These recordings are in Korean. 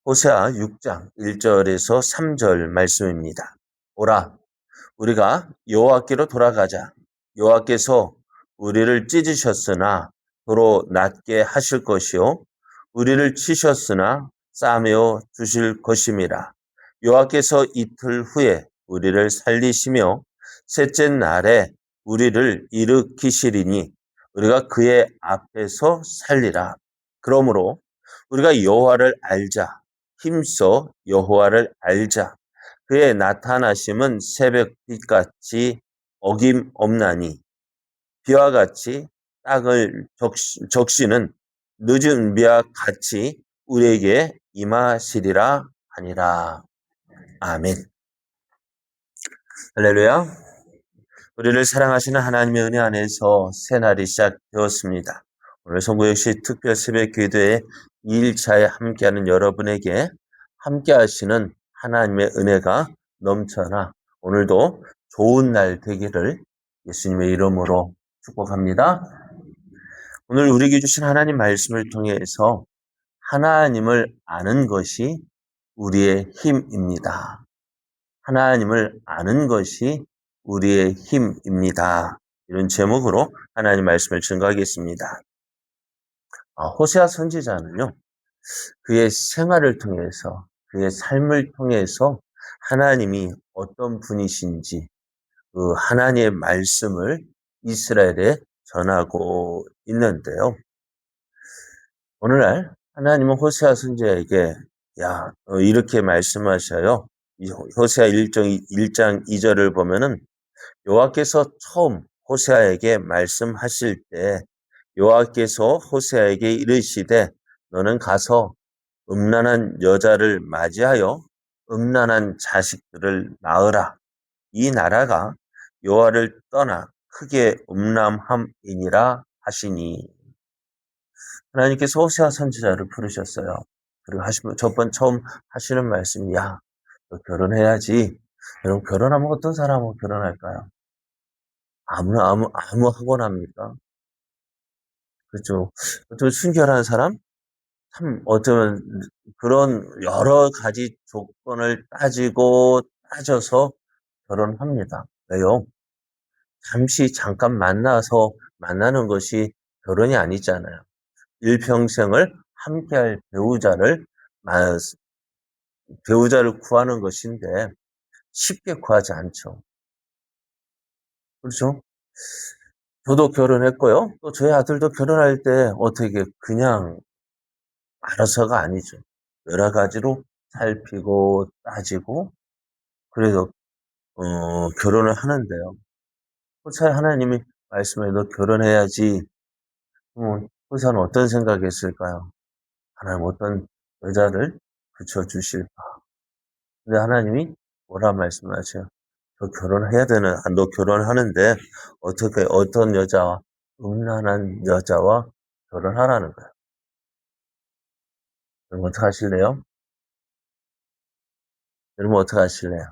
호세아 6장 1절에서 3절 말씀입니다. 오라, 우리가 여호와께로 돌아가자. 여호와께서 우리를 찢으셨으나 도로 낫게 하실 것이요 우리를 치셨으나 싸매어 주실 것임이라. 여호와께서 이틀 후에 우리를 살리시며 셋째 날에 우리를 일으키시리니 우리가 그의 앞에서 살리라. 그러므로 우리가 여호와를 알자. 힘써 여호와를 알자. 그의 나타나심은 새벽빛같이 어김없나니 비와 같이 땅을 적시는 늦은 비와 같이 우리에게 임하시리라 하니라. 아멘. 할렐루야. 우리를 사랑하시는 하나님의 은혜 안에서 새날이 시작되었습니다. 오늘 성구 역시 특별 새벽 기도에 2일차에 함께하는 여러분에게 함께하시는 하나님의 은혜가 넘쳐나 오늘도 좋은 날 되기를 예수님의 이름으로 축복합니다. 오늘 우리에게 주신 하나님 말씀을 통해서 하나님을 아는 것이 우리의 힘입니다. 하나님을 아는 것이 우리의 힘입니다. 이런 제목으로 하나님 말씀을 증거하겠습니다. 호세아 선지자는요, 그의 생활을 통해서, 그의 삶을 통해서 하나님이 어떤 분이신지 그 하나님의 말씀을 이스라엘에 전하고 있는데요. 오늘날 하나님은 호세아 선지자에게 이렇게 말씀하셔요. 호세아 1장 2절을 보면은 여호와께서 처음 호세아에게 말씀하실 때 여호와께서 호세아에게 이르시되 너는 가서 음란한 여자를 맞이하여 음란한 자식들을 낳으라. 이 나라가 여호와를 떠나 크게 음란함이니라 하시니. 하나님께서 호세아 선지자를 부르셨어요. 그리고 처음 하시는 말씀이 너 결혼해야지. 여러분 결혼하면 어떤 사람하고 결혼할까요? 아무 하고 납니까? 그렇죠. 어떤 순결한 사람? 참 어쩌면 그런 여러 가지 조건을 따져서 결혼합니다. 왜요? 잠깐 만나는 것이 결혼이 아니잖아요. 일평생을 함께할 배우자를 구하는 것인데 쉽게 구하지 않죠. 그렇죠? 저도 결혼했고요. 또 저희 아들도 결혼할 때 어떻게 그냥 알아서가 아니죠. 여러 가지로 살피고 따지고 그래서 결혼을 하는데요. 호세아 하나님이 말씀해 너 결혼해야지. 호세아는 어떤 생각했을까요? 하나님 어떤 여자를 붙여주실까? 근데 하나님이 뭐라 말씀하세요? 너 결혼하는데 어떤 여자와 음란한 여자와 결혼하라는 거예요. 여러분 어떻게 하실래요? 여러분 어떻게 하실래요?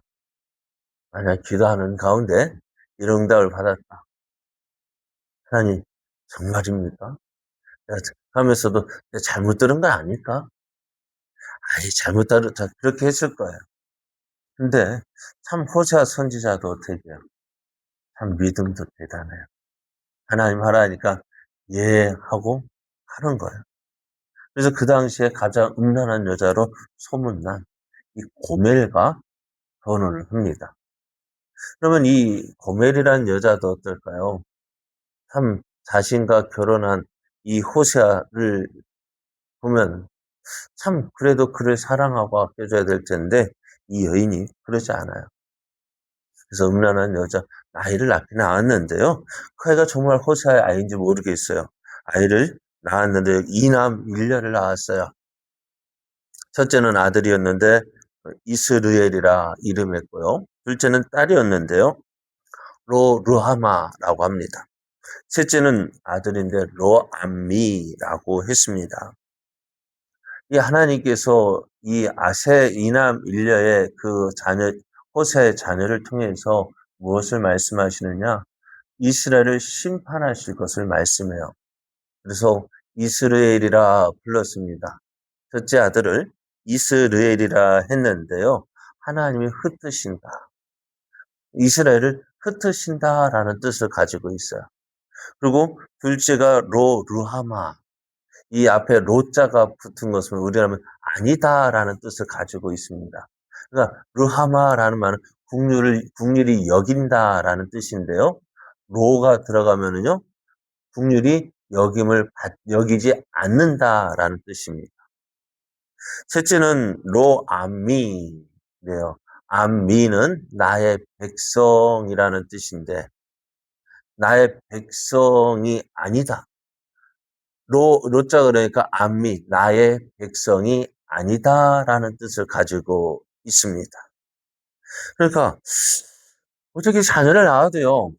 만약 기도하는 가운데 이런 응답을 받았다. 하나님 정말입니까? 하면서도 잘못 들은 거 아닐까? 그렇게 했을 거예요. 근데 참 호세아 선지자도 어떻게 해요? 참 믿음도 대단해요. 하나님 하라니까 예 하고 하는 거예요. 그래서 그 당시에 가장 음란한 여자로 소문난 이 고멜과 결혼을 합니다. 그러면 이 고멜이라는 여자도 어떨까요? 참 자신과 결혼한 이 호세아를 보면 참 그래도 그를 사랑하고 아껴줘야 될 텐데 이 여인이 그러지 않아요. 그래서 음란한 여자 아이를 낳긴 낳았는데요. 그 아이가 정말 호세아의 아이인지 모르겠어요. 아이를 낳았는데 이남 일녀를 낳았어요. 첫째는 아들이었는데 이스르엘이라 이름했고요. 둘째는 딸이었는데요. 루하마라고 합니다. 셋째는 아들인데 로암미라고 했습니다. 이 하나님께서 이 이남 일녀의 그 호세의 자녀를 통해서 무엇을 말씀하시느냐? 이스라엘을 심판하실 것을 말씀해요. 그래서 이스라엘이라 불렀습니다. 첫째 아들을 이스라엘이라 했는데요. 하나님이 흩으신다. 이스라엘을 흩으신다라는 뜻을 가지고 있어요. 그리고 둘째가 루하마. 이 앞에 로자가 붙은 것은 우리라면 아니다라는 뜻을 가지고 있습니다. 그러니까 루하마라는 말은 국률이 여긴다라는 뜻인데요. 로가 들어가면은요, 국률이 여기지 않는다라는 뜻입니다. 셋째는 로암미네요. 암미는 나의 백성이라는 뜻인데, 나의 백성이 아니다. 로자 그러니까 암미, 나의 백성이 아니다라는 뜻을 가지고 있습니다. 그러니까 어떻게 자녀를 낳아도요.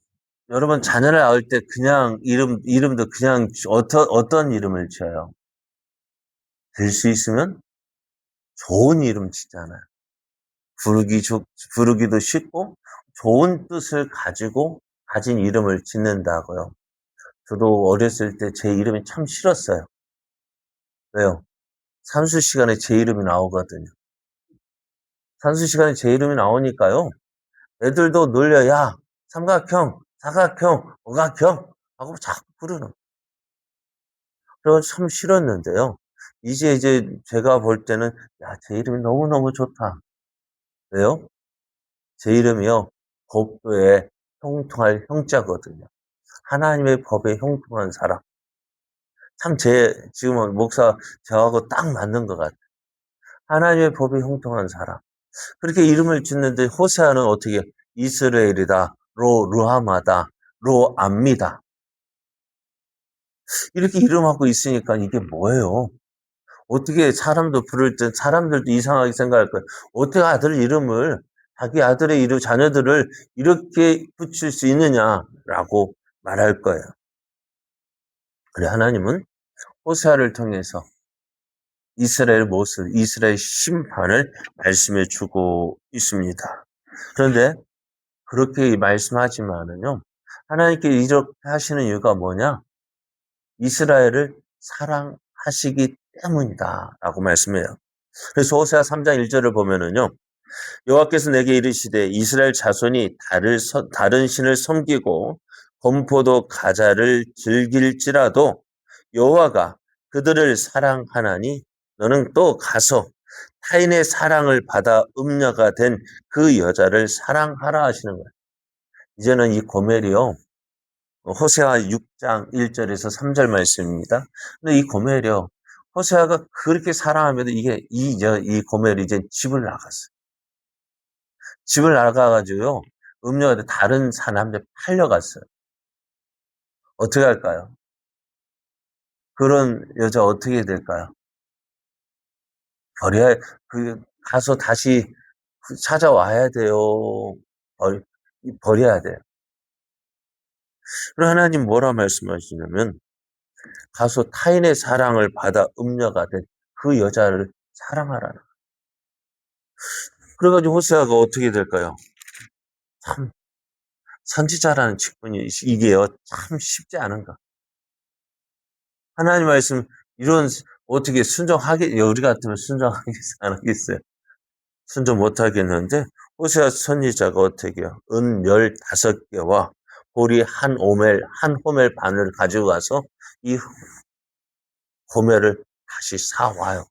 여러분 자녀를 낳을 때 그냥 이름도 그냥 어떤 이름을 지어요? 될 수 있으면 좋은 이름 짓잖아요. 부르기도 쉽고 좋은 뜻을 가진 이름을 짓는다고요. 저도 어렸을 때 제 이름이 참 싫었어요. 왜요? 산수 시간에 제 이름이 나오거든요. 산수 시간에 제 이름이 나오니까요. 애들도 놀려야 삼각형, 사각형, 오각형 하고 자꾸 부르는. 그래서 참 싫었는데요. 이제 제가 볼 때는 야, 제 이름이 너무너무 좋다. 왜요? 제 이름이요. 법도에 형통할 형자거든요. 하나님의 법에 형통한 사람. 참 지금은 목사 저하고 딱 맞는 것 같아요. 하나님의 법에 형통한 사람. 그렇게 이름을 짓는데 호세아는 어떻게 이스라엘이다, 루하마다, 로암미다. 이렇게 이름하고 있으니까 이게 뭐예요? 어떻게 사람도 부를 때 사람들도 이상하게 생각할 거예요. 어떻게 자기 아들의 이름, 자녀들을 이렇게 붙일 수 있느냐라고 말할 거예요. 그래, 하나님은 호세아를 통해서 이스라엘 심판을 말씀해 주고 있습니다. 그런데 그렇게 말씀하지만은요, 하나님께 이렇게 하시는 이유가 뭐냐? 이스라엘을 사랑하시기 때문이다라고 말씀해요. 그래서 호세아 3장 1절을 보면은요, 여호와께서 내게 이르시되 이스라엘 자손이 다른 신을 섬기고 건포도 가자를 즐길지라도 여호와가 그들을 사랑하나니 너는 또 가서 타인의 사랑을 받아 음녀가 된 그 여자를 사랑하라 하시는 거예요. 이제는 이 고멜이요. 호세아 6장 1절에서 3절 말씀입니다. 근데 이 고멜이요. 호세아가 그렇게 사랑하면서 이 고멜이 이제 집을 나갔어요. 집을 나가가지고요. 음녀가 다른 사람한테 팔려갔어요. 어떻게 할까요? 그런 여자 어떻게 될까요? 버려야, 가서 다시 찾아와야 돼요. 버려야 돼요. 그리고 하나님 뭐라 말씀하시냐면, 가서 타인의 사랑을 받아 음녀가 된 그 여자를 사랑하라는. 그래가지고 호세아가 어떻게 될까요? 참, 선지자라는 직분이, 이게요, 참 쉽지 않은가. 하나님 말씀, 어떻게 우리 같으면 안 하겠어요? 순종 못 하겠는데, 호세아 선지자가 어떻게 해요? 은 15개와 보리 한 호멜 반을 가지고 가서 이 호멜을 다시 사와요.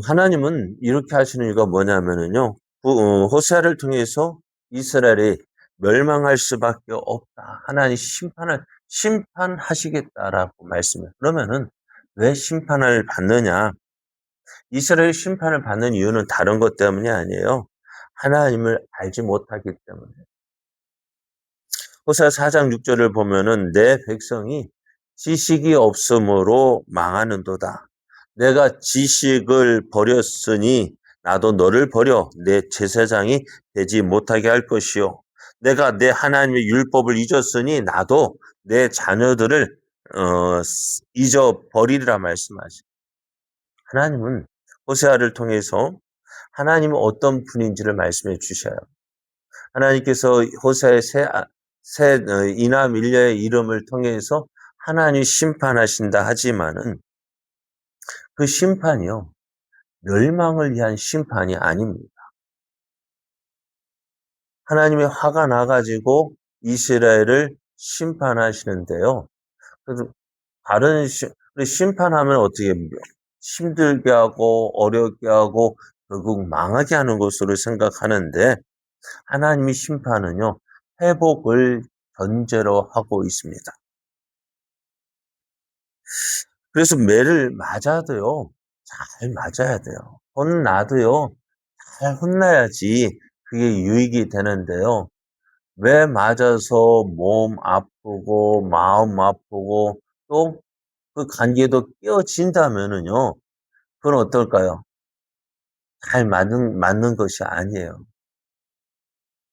하나님은 이렇게 하시는 이유가 뭐냐면은요, 호세아를 통해서 이스라엘이 멸망할 수밖에 없다. 하나님 심판하시겠다라고 말씀해요. 그러면은 왜 심판을 받느냐? 이스라엘 심판을 받는 이유는 다른 것 때문이 아니에요. 하나님을 알지 못하기 때문에. 호세아 4장 6절을 보면은 내 백성이 지식이 없으므로 망하는도다. 내가 지식을 버렸으니 나도 너를 버려 내 제사장이 되지 못하게 할 것이요. 내가 내 하나님의 율법을 잊었으니 나도 내 자녀들을 잊어버리리라 말씀하시. 하나님은 호세아를 통해서 하나님은 어떤 분인지를 말씀해 주셔요. 하나님께서 호세아의 새 이남 일녀의 이름을 통해서 하나님이 심판하신다 하지만은 그 심판이요, 멸망을 위한 심판이 아닙니다. 하나님이 화가 나가지고 이스라엘을 심판하시는데요. 그래서 심판하면 어떻게 힘들게 하고 어렵게 하고 결국 망하게 하는 것으로 생각하는데, 하나님의 심판은요, 회복을 전제로 하고 있습니다. 그래서 매를 맞아도요, 잘 맞아야 돼요. 혼나도요, 잘 혼나야지 그게 유익이 되는데요. 매 맞아서 몸 아프고 마음 아프고 또 그 관계도 깨어진다면은요, 그건 어떨까요? 잘 맞는 것이 아니에요.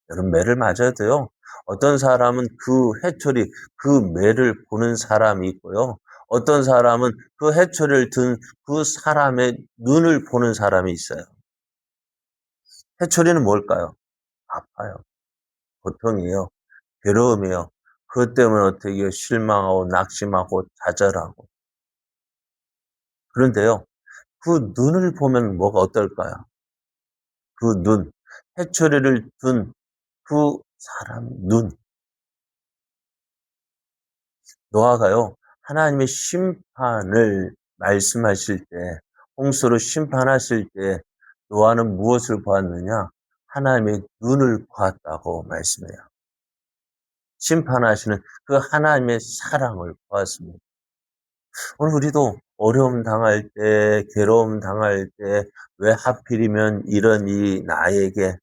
여러분, 매를 맞아도요, 어떤 사람은 그 회초리, 그 매를 보는 사람이 있고요. 어떤 사람은 그 회초리를 든 그 사람의 눈을 보는 사람이 있어요. 회초리는 뭘까요? 아파요. 고통이에요. 괴로움이에요. 그것 때문에 어떻게 해요? 실망하고 낙심하고 좌절하고. 그런데요, 그 눈을 보면 뭐가 어떨까요? 그 눈, 회초리를 든 그 사람 눈. 노아가요, 하나님의 심판을 말씀하실 때, 홍수로 심판하실 때 노아는 무엇을 보았느냐? 하나님의 눈을 보았다고 말씀해요. 심판하시는 그 하나님의 사랑을 보았습니다. 오늘 우리도 어려움 당할 때, 괴로움 당할 때, 왜 하필이면 이런 일이 나에게,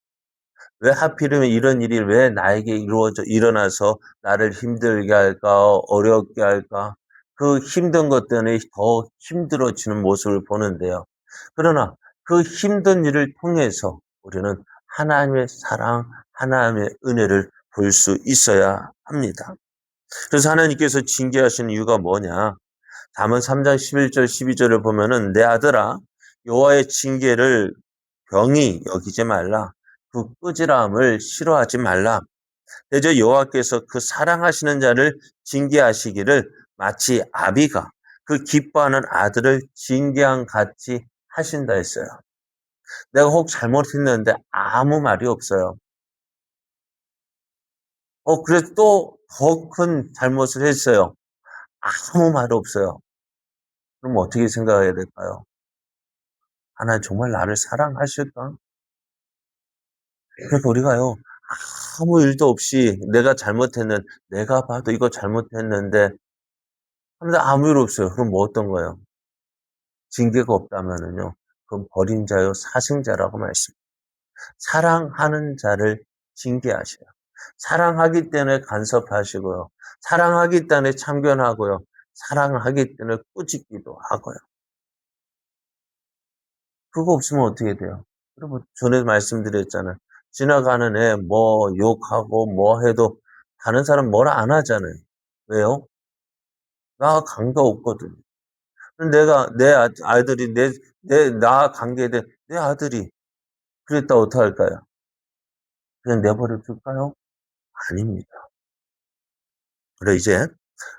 왜 하필이면 이런 일이 왜 나에게 일어나서 나를 힘들게 할까, 어렵게 할까? 그 힘든 것 때문에 더 힘들어지는 모습을 보는데요. 그러나 그 힘든 일을 통해서 우리는 하나님의 사랑, 하나님의 은혜를 볼 수 있어야 합니다. 그래서 하나님께서 징계하시는 이유가 뭐냐? 잠언 3장 11절 12절을 보면은, 내 아들아, 여호와의 징계를 병이 여기지 말라. 그 꾸지람을 싫어하지 말라. 대저 여호와께서 그 사랑하시는 자를 징계하시기를 마치 아비가 그 기뻐하는 아들을 징계한 같이 하신다 했어요. 내가 혹 잘못했는데 아무 말이 없어요. 그래서 또 더 큰 잘못을 했어요. 아무 말 없어요. 그럼 어떻게 생각해야 될까요? 하나님 정말 나를 사랑하실까? 그래서 우리가요, 아무 일도 없이 내가 봐도 이거 잘못했는데, 근데 아무 일 없어요. 그럼 뭐 어떤 거예요? 징계가 없다면은요, 그건 버린 자요, 사승자라고 말씀. 사랑하는 자를 징계하셔요. 사랑하기 때문에 간섭하시고요. 사랑하기 때문에 참견하고요. 사랑하기 때문에 꾸짖기도 하고요. 그거 없으면 어떻게 돼요? 여러분, 전에 말씀드렸잖아요. 지나가는 애 뭐 욕하고 뭐 해도 다른 사람 뭐라 안 하잖아요. 왜요? 나 관계 없거든. 내가 내 아들이 나 관계돼 내 아들이 그랬다 어떡할까요? 그냥 내버려 둘까요? 아닙니다. 그래 이제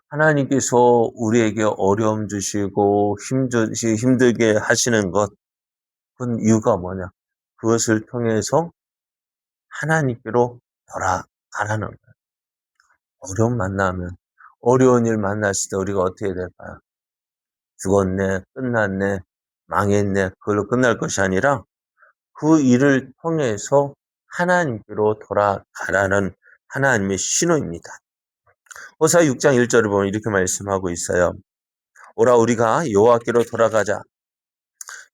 하나님께서 우리에게 어려움 주시고 힘들게 하시는 것, 그 이유가 뭐냐? 그것을 통해서 하나님께로 돌아가라는 거예요. 어려움 만나면, 어려운 일 만났을 때 우리가 어떻게 될까요? 죽었네, 끝났네, 망했네, 그걸로 끝날 것이 아니라 그 일을 통해서 하나님께로 돌아가라는 하나님의 신호입니다. 호사 6장 1절을 보면 이렇게 말씀하고 있어요. 오라 우리가 여호와께로 돌아가자.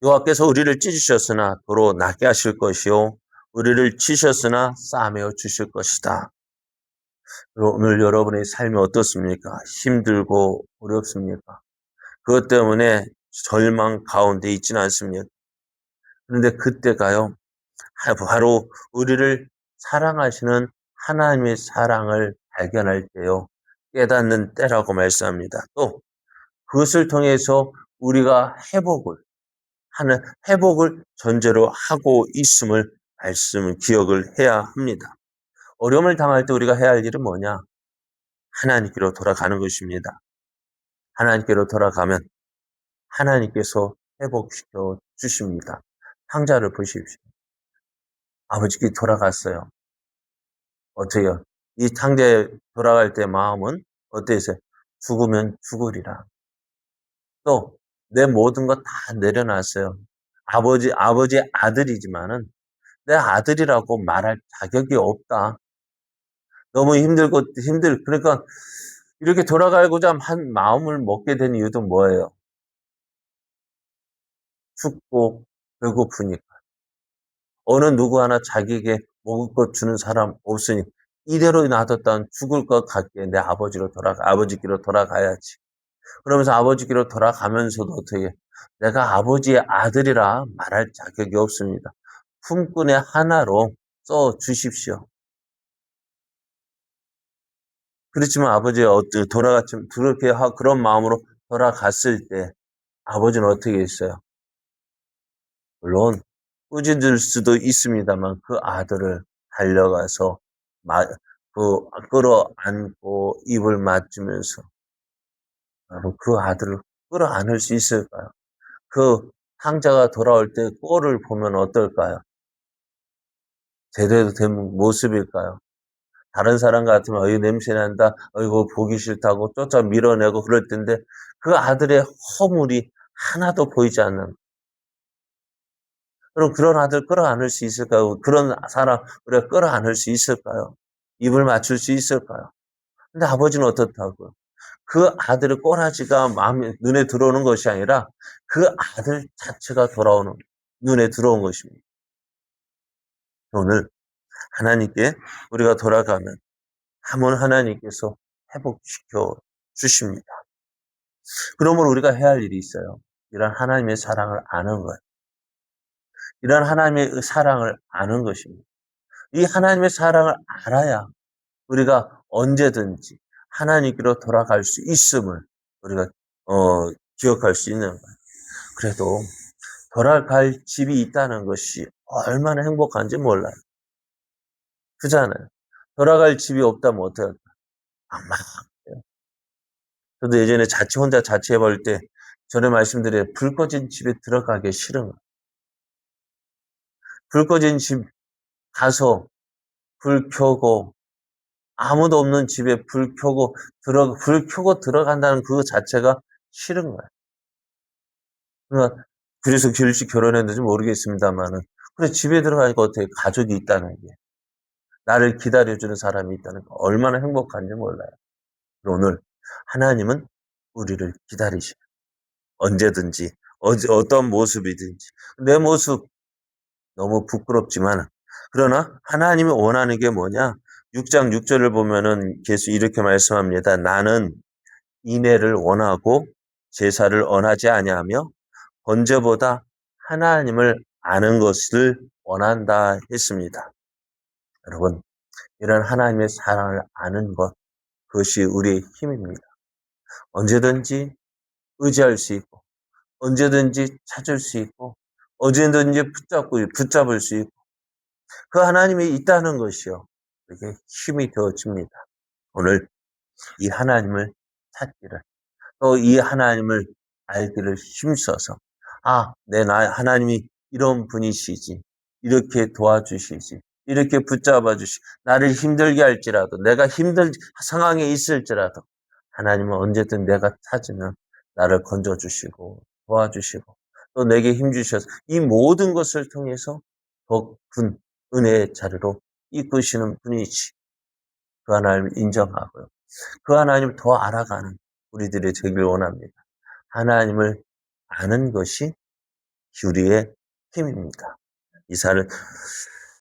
여호와께서 우리를 찢으셨으나 도로 낫게 하실 것이요 우리를 치셨으나 싸매어 주실 것이다. 오늘 여러분의 삶이 어떻습니까? 힘들고 어렵습니까? 그것 때문에 절망 가운데 있지는 않습니까? 그런데 그때가요, 바로 우리를 사랑하시는 하나님의 사랑을 발견할 때요, 깨닫는 때라고 말씀합니다. 또 그것을 통해서 우리가 회복을 전제로 하고 있음을 기억을 해야 합니다. 어려움을 당할 때 우리가 해야 할 일은 뭐냐? 하나님께로 돌아가는 것입니다. 하나님께로 돌아가면 하나님께서 회복시켜 주십니다. 탕자를 보십시오. 아버지께 돌아갔어요. 어때요? 이 탕자에 돌아갈 때 마음은 어땠어요? 죽으면 죽으리라. 또 내 모든 거 다 내려놨어요. 아버지의 아들이지만은 내 아들이라고 말할 자격이 없다. 너무 그러니까 이렇게 돌아가고자 한 마음을 먹게 된 이유도 뭐예요? 춥고 배고프니까. 어느 누구 하나 자기에게 먹을 것 주는 사람 없으니 이대로 놔뒀다면 죽을 것 같기에 내 아버지께로 돌아가야지. 그러면서 아버지께로 돌아가면서도 어떻게 내가 아버지의 아들이라 말할 자격이 없습니다. 품꾼의 하나로 써 주십시오. 그렇지만 돌아갔지만 그런 마음으로 돌아갔을 때 아버지는 어떻게 했어요? 물론 꾸짖을 수도 있습니다만 그 아들을 달려가서 끌어안고 입을 맞추면서 여러분 그 아들을 끌어안을 수 있을까요? 그 탕자가 돌아올 때 꼴을 보면 어떨까요? 제대로 된 모습일까요? 다른 사람 같으면 어이 냄새 난다, 어이구 보기 싫다고 쫓아 밀어내고 그럴 텐데 그 아들의 허물이 하나도 보이지 않는. 그럼 그런 아들 끌어안을 수 있을까요? 그런 사람 우리가 끌어안을 수 있을까요? 입을 맞출 수 있을까요? 근데 아버지는 어떻다고요? 그 아들의 꼬라지가 눈에 들어오는 것이 아니라 그 아들 자체가 눈에 들어온 것입니다. 오늘 하나님께 우리가 돌아가면 한번 하나님께서 회복시켜 주십니다. 그러므로 우리가 해야 할 일이 있어요. 이런 하나님의 사랑을 아는 것. 이런 하나님의 사랑을 아는 것입니다. 이 하나님의 사랑을 알아야 우리가 언제든지 하나님께로 돌아갈 수 있음을 우리가 기억할 수 있는 거예요. 그래도 돌아갈 집이 있다는 것이 얼마나 행복한지 몰라요. 그잖아요. 돌아갈 집이 없다면 어떡할까? 막막해요. 저도 예전에 혼자 자취해볼 때 전에 말씀드린 불 꺼진 집에 들어가기 싫은 거예요. 불 꺼진 집 가서 불 켜고 아무도 없는 집에 불 켜고 들어간다는 그 자체가 싫은 거예요. 그러니까 그래서 일찍 결혼했는지 모르겠습니다만은 그래 집에 들어가니까 어떻게 가족이 있다는 게 나를 기다려주는 사람이 있다는 게 얼마나 행복한지 몰라요. 오늘 하나님은 우리를 기다리셔요. 언제든지 어떤 모습이든지 내 모습 너무 부끄럽지만 그러나 하나님이 원하는 게 뭐냐? 6장 6절을 보면은 계속 이렇게 말씀합니다. 나는 인애를 원하고 제사를 원하지 아니하며 번제보다 하나님을 아는 것을 원한다 했습니다. 여러분, 이런 하나님의 사랑을 아는 것, 그것이 우리의 힘입니다. 언제든지 의지할 수 있고, 언제든지 찾을 수 있고, 언제든지 붙잡을 수 있고, 그 하나님이 있다는 것이요. 그게 힘이 되어집니다. 오늘 이 하나님을 찾기를, 또 이 하나님을 알기를 힘써서, 하나님이 이런 분이시지, 이렇게 도와주시지, 이렇게 붙잡아 주시, 나를 힘들게 할지라도, 내가 힘든 상황에 있을지라도, 하나님은 언제든 내가 찾으면 나를 건져주시고, 도와주시고, 또 내게 힘주셔서 이 모든 것을 통해서 더 큰 은혜의 자리로 이끄시는 분이지. 그 하나님을 인정하고요. 그 하나님을 더 알아가는 우리들이 되길 원합니다. 하나님을 아는 것이 우리의 힘입니다. 이사를